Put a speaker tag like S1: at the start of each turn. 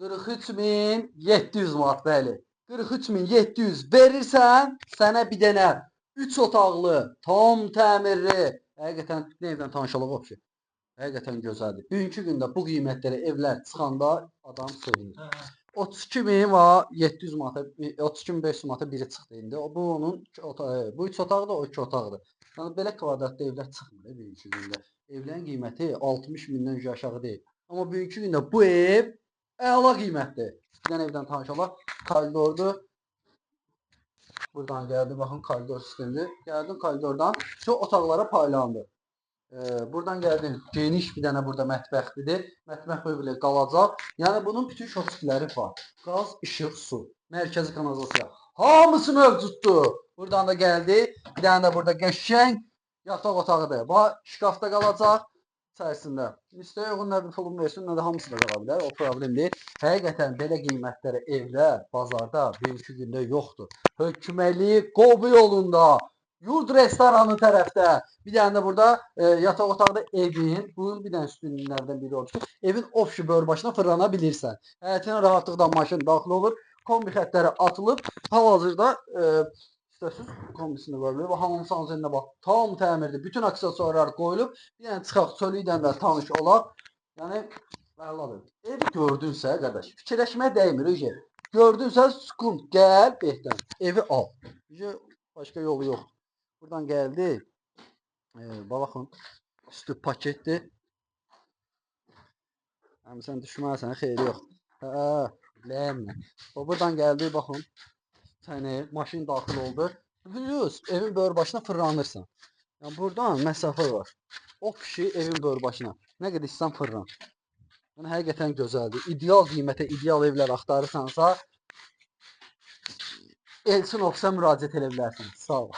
S1: 43.700 manat, bəli. 43.700 verirsən, sənə bir dənə 3 otaqlı, tam təmirli, həqiqətən nə evdən tanışalım o ki. Həqiqətən gözəldir. Bugünkü gündə bu qiymətlərə evlər çıxanda adam sevinir. 32.000 və 700 manata, 32.500 manata biri çıxdı indi. Bu onun bu 3 otaqdır, o 2 otaqdır. Yəni belə kvadratlı evlər çıxmır bugünkü gündə. Evlərin qiyməti 60.000-dən aşağı deyil. Amma bugünkü gündə bu ev əla qiymətdir. Bir dənə evdən tanışalım. Koridordur. Buradan gəldi, baxın koridor sistemidir. Gəldim koridordan şu otaqlara paylandı. Buradan gəldim, geniş bir dənə burada mətbəxlidir. Mətbəx belə qalacaq. Yəni bunun bütün şotikləri var. Qaz, işıq, su, mərkəzi kanalizasiya. Hamısı mövcuddur. Buradan da gəldi. Bir dənə də burada qəşəng yataq otağıdır. Bax, şkafda qalacaq içərisində. İstəyə uyğun nə bir pulun versin, nə də hamısı da qala bilər. O problem deyil. Həqiqətən belə qiymətlərə evlər bazarda bugünkü gündə yoxdur. Höküməli Qobu yolunda. Yurd restoranı tərəfdə. Bir dənə də burada yataq otaqda evin, bunun bir dənə üstünlərdən biri olur ki, evin ofşi börbaşına fırlana bilirsən. Həyətinə rahatlıqla maşın daxil olur, kombi xətləri atılıb, hal-hazırda istəsiz kombisini var. Bax, hamam sanzəlinə bax, tam təmirdir. Bütün aksesuarlar qoyulub, bir dənə çıxaq çölüylə də tanış olaq. Yəni, əladır. Evi gördünsə, qardaş, fikirləşməyə dəymir, öcə. Gördünsə, sukun, gəl, behdən, evi al. Başqa yolu yoxdur. Buradan gəldi. Baxın. Üstü paketdir. Həm sən düşməsən, xeyri yox. Ləyəmlə. Buradan gəldi, baxın. Səni, maşın daxil oldu. Düz, evin böyür başına fırlanırsan. Yəni, buradan məsafə var. O kişi evin böyür başına. Nə qədər istəsən fırlan. Yəni, həqiqətən gözəldir. İdeal qiymətə, ideal evlər axtarırsansa, Elçin ofisa müraciət edə bilərsən. Sağ ol.